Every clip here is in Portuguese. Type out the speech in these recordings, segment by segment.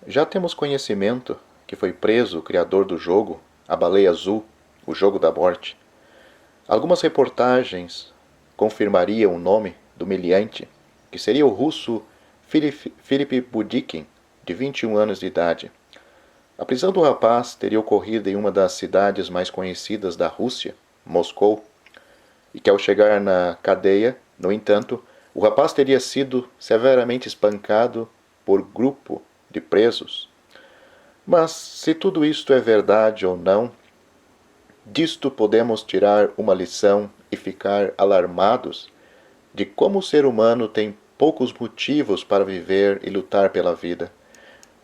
Já temos conhecimento que foi preso o criador do jogo, a Baleia Azul, o jogo da morte. Algumas reportagens confirmariam o nome do meliante, que seria o russo Filip Budikin, de 21 anos de idade. A prisão do rapaz teria ocorrido em uma das cidades mais conhecidas da Rússia, Moscou, e que ao chegar na cadeia, no entanto, o rapaz teria sido severamente espancado por grupo de presos. Mas, se tudo isto é verdade ou não, disto podemos tirar uma lição e ficar alarmados de como o ser humano tem poucos motivos para viver e lutar pela vida,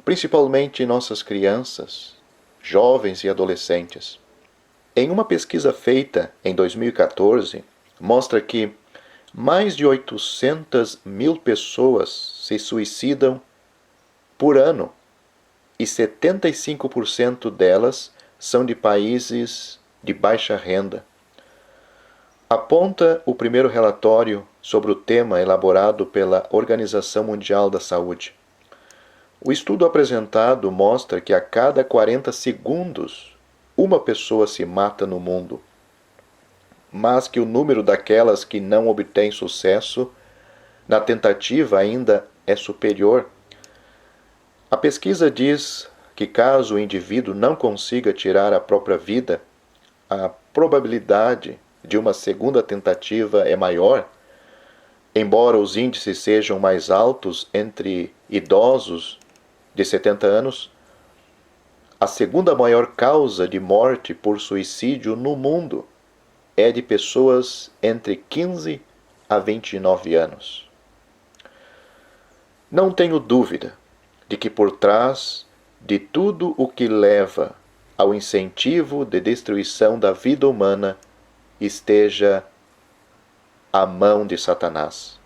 principalmente nossas crianças, jovens e adolescentes. Em uma pesquisa feita em 2014, mostra que mais de 800 mil pessoas se suicidam por ano e 75% delas são de países de baixa renda. Aponta o primeiro relatório sobre o tema elaborado pela Organização Mundial da Saúde. O estudo apresentado mostra que a cada 40 segundos uma pessoa se mata no mundo, mas que o número daquelas que não obtém sucesso na tentativa ainda é superior. A pesquisa diz que caso o indivíduo não consiga tirar a própria vida, a probabilidade de uma segunda tentativa é maior, embora os índices sejam mais altos entre idosos de 70 anos. A segunda maior causa de morte por suicídio no mundo é de pessoas entre 15 a 29 anos. Não tenho dúvida de que por trás de tudo o que leva ao incentivo de destruição da vida humana esteja a mão de Satanás.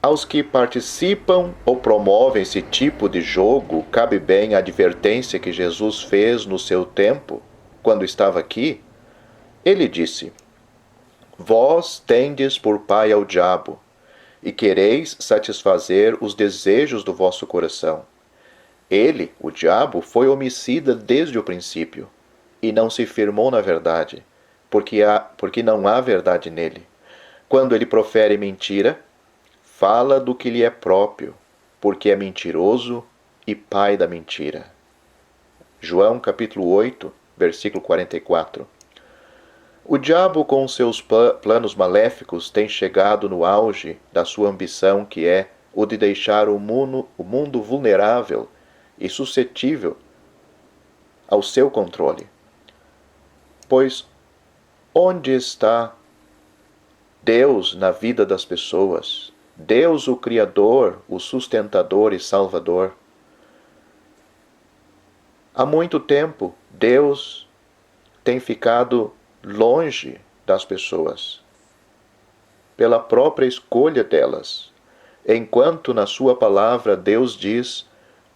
Aos que participam ou promovem esse tipo de jogo, cabe bem a advertência que Jesus fez no seu tempo, quando estava aqui. Ele disse: Vós tendes por pai ao diabo, e quereis satisfazer os desejos do vosso coração. Ele, o diabo, foi homicida desde o princípio, e não se firmou na verdade, porque não há verdade nele. Quando ele profere mentira, fala do que lhe é próprio, porque é mentiroso e pai da mentira. João capítulo 8, versículo 44. O diabo, com seus planos maléficos, tem chegado no auge da sua ambição, que é o de deixar o mundo vulnerável e suscetível ao seu controle. Pois onde está Deus na vida das pessoas? Deus, o Criador, o sustentador e Salvador. Há muito tempo, Deus tem ficado longe das pessoas, pela própria escolha delas, enquanto na sua palavra Deus diz: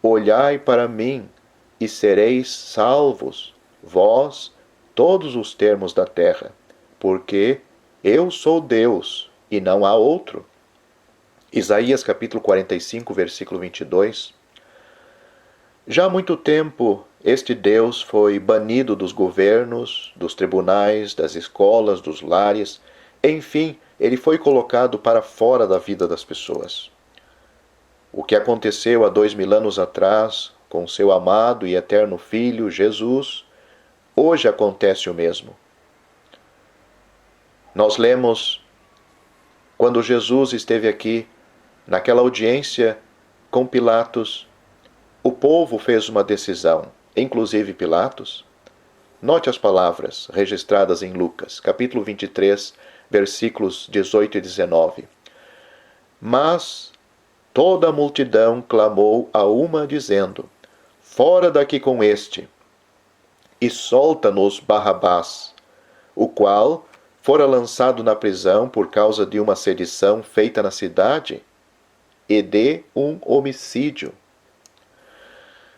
olhai para mim e sereis salvos, vós, todos os termos da terra, porque eu sou Deus e não há outro. Isaías capítulo 45, versículo 22. Já há muito tempo, este Deus foi banido dos governos, dos tribunais, das escolas, dos lares. Enfim, ele foi colocado para fora da vida das pessoas. O que aconteceu há 2000 anos atrás com seu amado e eterno Filho, Jesus, hoje acontece o mesmo. Nós lemos, quando Jesus esteve aqui, naquela audiência com Pilatos, o povo fez uma decisão, inclusive Pilatos. Note as palavras registradas em Lucas, capítulo 23, versículos 18 e 19. Mas toda a multidão clamou a uma, dizendo: fora daqui com este, e solta-nos Barrabás, o qual fora lançado na prisão por causa de uma sedição feita na cidade e de um homicídio.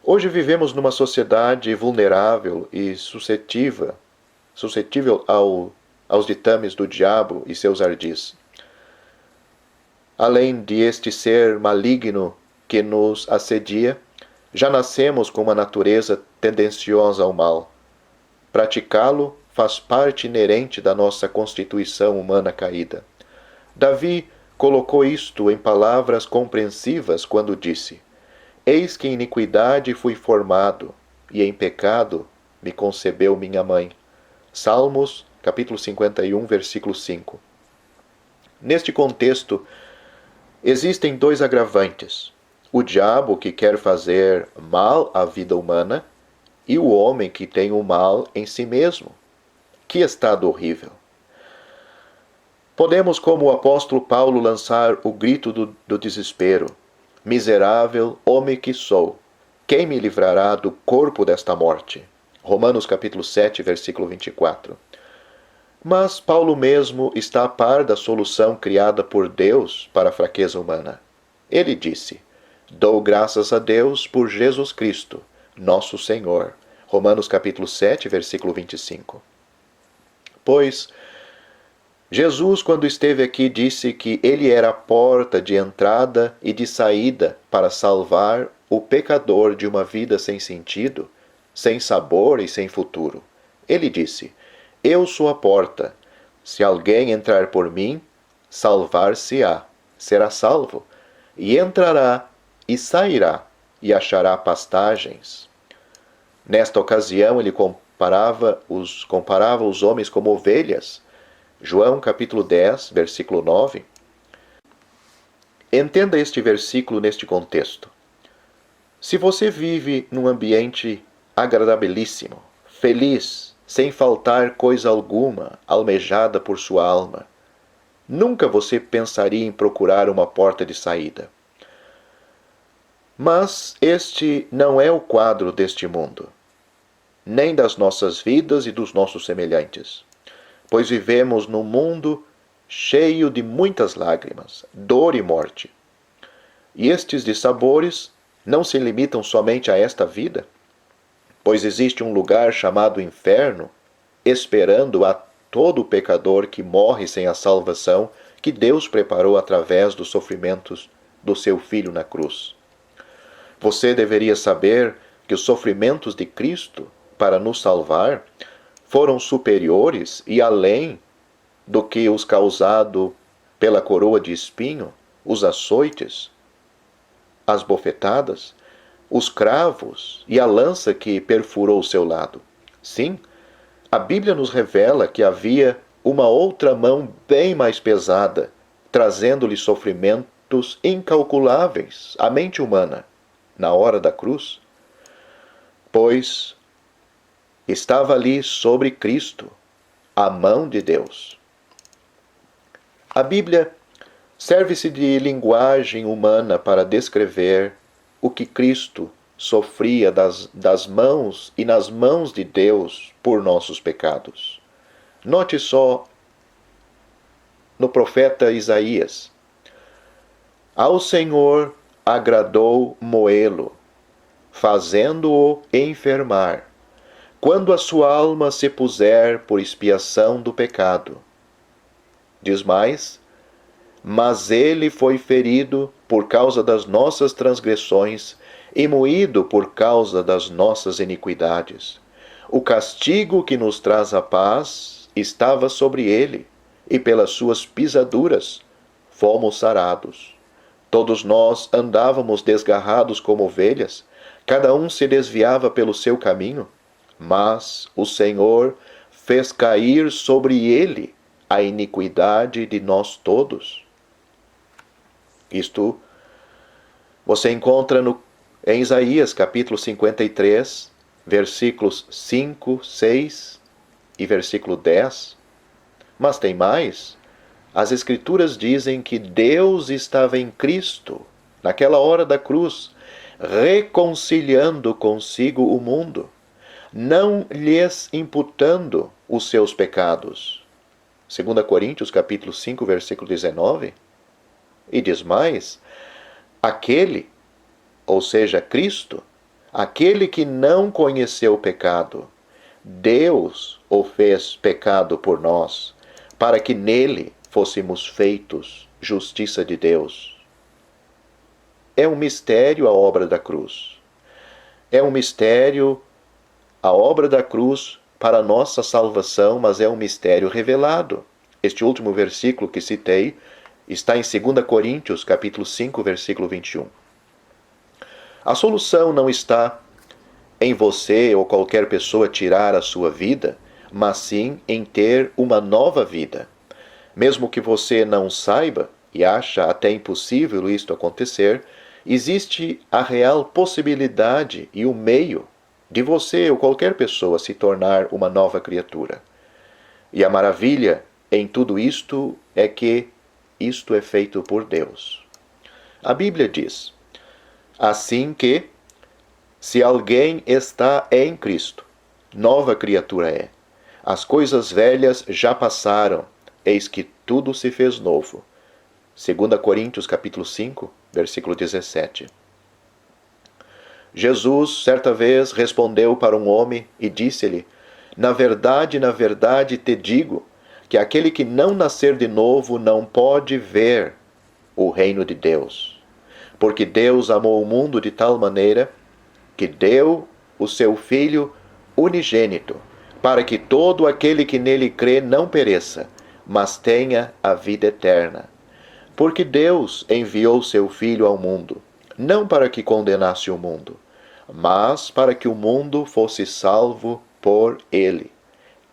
Hoje vivemos numa sociedade vulnerável e suscetível aos ditames do diabo e seus ardis. Além de este ser maligno que nos assedia, Já nascemos com uma natureza tendenciosa ao mal. Praticá-lo faz parte inerente da nossa constituição humana caída. Davi colocou isto em palavras compreensivas quando disse: Eis que em iniquidade fui formado, e em pecado me concebeu minha mãe. Salmos, capítulo 51, versículo 5. Neste contexto, existem dois agravantes: o diabo que quer fazer mal à vida humana e o homem que tem o mal em si mesmo. Que estado horrível! Podemos, como o apóstolo Paulo, lançar o grito do desespero: Miserável homem que sou, quem me livrará do corpo desta morte? Romanos capítulo 7, versículo 24. Mas Paulo mesmo está a par da solução criada por Deus para a fraqueza humana. Ele disse: Dou graças a Deus por Jesus Cristo, nosso Senhor. Romanos capítulo 7, versículo 25. Pois Jesus, quando esteve aqui, disse que ele era a porta de entrada e de saída para salvar o pecador de uma vida sem sentido, sem sabor e sem futuro. Ele disse: Eu sou a porta. Se alguém entrar por mim, salvar-se-á, será salvo, e entrará e sairá, e achará pastagens. Nesta ocasião, ele comparava os homens como ovelhas. João capítulo 10, versículo 9. Entenda este versículo neste contexto. Se você vive num ambiente agradabilíssimo, feliz, sem faltar coisa alguma almejada por sua alma, nunca você pensaria em procurar uma porta de saída. Mas este não é o quadro deste mundo, nem das nossas vidas e dos nossos semelhantes, pois vivemos num mundo cheio de muitas lágrimas, dor e morte. E estes dissabores não se limitam somente a esta vida, pois existe um lugar chamado inferno, esperando a todo pecador que morre sem a salvação que Deus preparou através dos sofrimentos do seu Filho na cruz. Você deveria saber que os sofrimentos de Cristo para nos salvar foram superiores e além do que os causados pela coroa de espinho, os açoites, as bofetadas, os cravos e a lança que perfurou o seu lado. Sim, a Bíblia nos revela que havia uma outra mão bem mais pesada, trazendo-lhe sofrimentos incalculáveis à mente humana, na hora da cruz, pois estava ali sobre Cristo a mão de Deus. A Bíblia serve-se de linguagem humana para descrever o que Cristo sofria das mãos e nas mãos de Deus por nossos pecados. Note só no profeta Isaías: Ao Senhor agradou moê-lo, fazendo-o enfermar, quando a sua alma se puser por expiação do pecado. Diz mais: Mas ele foi ferido por causa das nossas transgressões e moído por causa das nossas iniquidades. O castigo que nos traz a paz estava sobre ele, e pelas suas pisaduras fomos sarados. Todos nós andávamos desgarrados como ovelhas, cada um se desviava pelo seu caminho, mas o Senhor fez cair sobre ele a iniquidade de nós todos. Isto você encontra em Isaías capítulo 53, versículos 5, 6 e versículo 10. Mas tem mais. As Escrituras dizem que Deus estava em Cristo, naquela hora da cruz, reconciliando consigo o mundo, não lhes imputando os seus pecados. 2 Coríntios capítulo 5, versículo 19. E diz mais: aquele, ou seja, Cristo, aquele que não conheceu o pecado, Deus o fez pecado por nós, para que nele fôssemos feitos justiça de Deus. É um mistério a obra da cruz. É um mistério, a obra da cruz para a nossa salvação, mas é um mistério revelado. Este último versículo que citei está em 2 Coríntios, capítulo 5, versículo 21. A solução não está em você ou qualquer pessoa tirar a sua vida, mas sim em ter uma nova vida. Mesmo que você não saiba, e acha até impossível isto acontecer, existe a real possibilidade e o meio de você ou qualquer pessoa se tornar uma nova criatura. E a maravilha em tudo isto é que isto é feito por Deus. A Bíblia diz: assim que, se alguém está em Cristo, nova criatura é. As coisas velhas já passaram, eis que tudo se fez novo. 2 Coríntios capítulo 5, versículo 17. Jesus, certa vez, respondeu para um homem e disse-lhe: na verdade, te digo, que aquele que não nascer de novo não pode ver o reino de Deus. Porque Deus amou o mundo de tal maneira que deu o seu Filho unigênito, para que todo aquele que nele crê não pereça, mas tenha a vida eterna. Porque Deus enviou seu Filho ao mundo, não para que condenasse o mundo, mas para que o mundo fosse salvo por ele.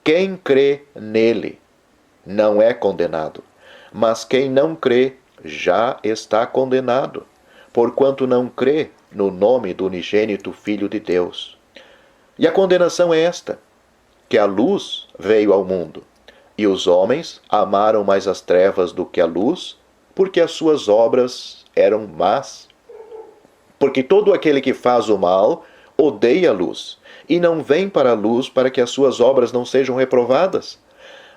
Quem crê nele não é condenado, mas quem não crê já está condenado, porquanto não crê no nome do unigênito Filho de Deus. E a condenação é esta, que a luz veio ao mundo, e os homens amaram mais as trevas do que a luz, porque as suas obras eram más. Porque todo aquele que faz o mal odeia a luz, e não vem para a luz para que as suas obras não sejam reprovadas.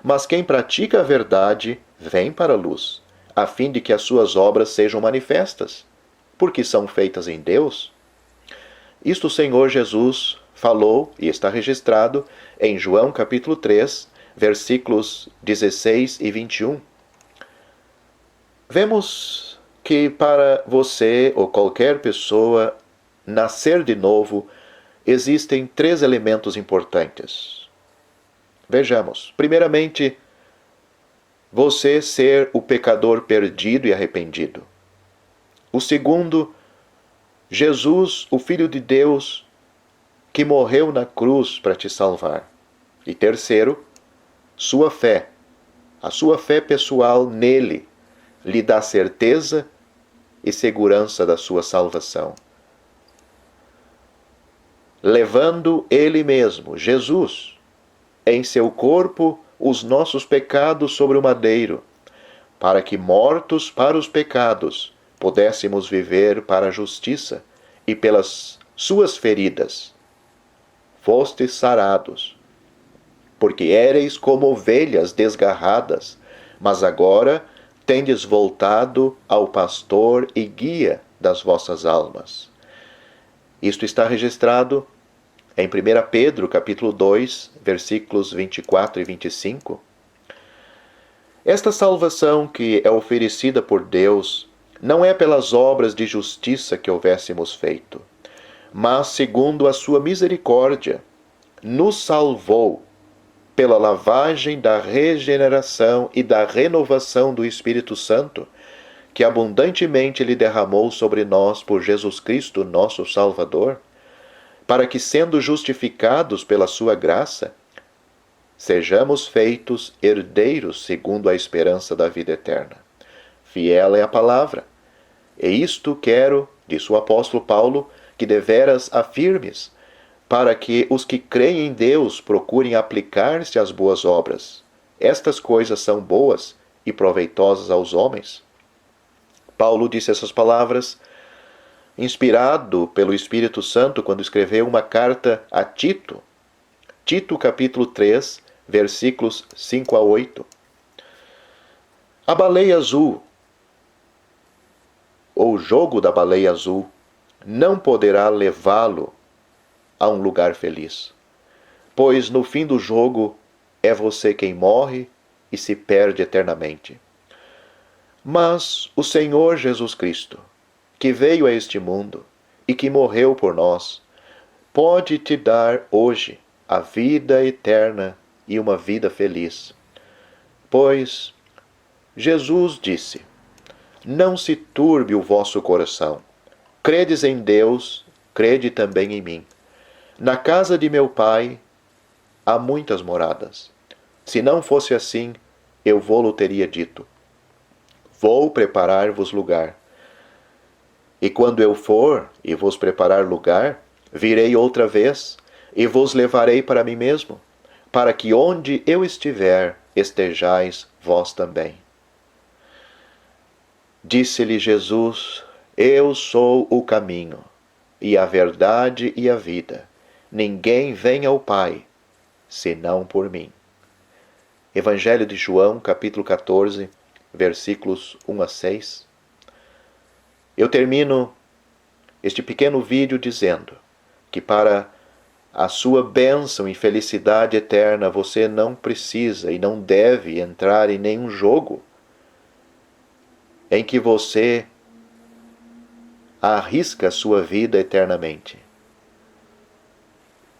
Mas quem pratica a verdade vem para a luz, a fim de que as suas obras sejam manifestas, porque são feitas em Deus. Isto o Senhor Jesus falou e está registrado em João capítulo 3, versículos 16 e 21. Vemos que para você ou qualquer pessoa nascer de novo, existem 3 elementos importantes. Vejamos. Primeiramente, você ser o pecador perdido e arrependido. O segundo, Jesus, o Filho de Deus, que morreu na cruz para te salvar. E terceiro, sua fé. A sua fé pessoal nele lhe dá certeza e segurança da sua salvação. Levando ele mesmo, Jesus, em seu corpo os nossos pecados sobre o madeiro, para que, mortos para os pecados, pudéssemos viver para a justiça, e pelas suas feridas fostes sarados. Porque éreis como ovelhas desgarradas, mas agora tendes voltado ao pastor e guia das vossas almas. Isto está registrado em 1 Pedro, capítulo 2, versículos 24 e 25. Esta salvação que é oferecida por Deus não é pelas obras de justiça que houvéssemos feito, mas segundo a sua misericórdia, nos salvou pela lavagem da regeneração e da renovação do Espírito Santo, que abundantemente lhe derramou sobre nós por Jesus Cristo, nosso Salvador, para que, sendo justificados pela sua graça, sejamos feitos herdeiros segundo a esperança da vida eterna. Fiel é a palavra. E isto quero, disse o apóstolo Paulo, que deveras afirmes, para que os que creem em Deus procurem aplicar-se às boas obras. Estas coisas são boas e proveitosas aos homens. Paulo disse essas palavras inspirado pelo Espírito Santo quando escreveu uma carta a Tito. Tito capítulo 3, versículos 5 a 8. A baleia azul, ou o jogo da baleia azul, não poderá levá-lo a um lugar feliz, pois no fim do jogo é você quem morre e se perde eternamente. Mas o Senhor Jesus Cristo, que veio a este mundo e que morreu por nós, pode te dar hoje a vida eterna e uma vida feliz. Pois Jesus disse: não se turbe o vosso coração. Credes em Deus, crede também em mim. Na casa de meu Pai há muitas moradas. Se não fosse assim, eu vou-lo teria dito. Vou preparar-vos lugar. E quando eu for e vos preparar lugar, virei outra vez e vos levarei para mim mesmo, para que onde eu estiver, estejais vós também. Disse-lhe Jesus: eu sou o caminho, e a verdade e a vida. Ninguém vem ao Pai, senão por mim. Evangelho de João, capítulo 14, versículos 1 a 6. Eu termino este pequeno vídeo dizendo que para a sua bênção e felicidade eterna você não precisa e não deve entrar em nenhum jogo em que você arrisca a sua vida eternamente.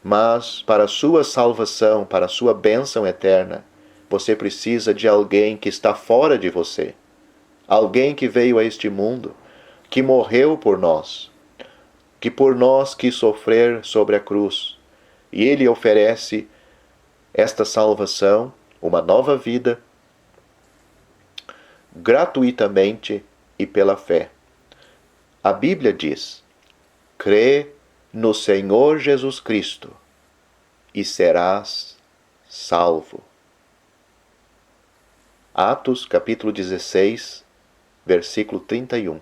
Mas para a sua salvação, para a sua bênção eterna, você precisa de alguém que está fora de você. Alguém que veio a este mundo, que morreu por nós, que por nós quis sofrer sobre a cruz. E ele oferece esta salvação, uma nova vida, gratuitamente e pela fé. A Bíblia diz: crê no Senhor Jesus Cristo e serás salvo. Atos capítulo 16, versículo 31.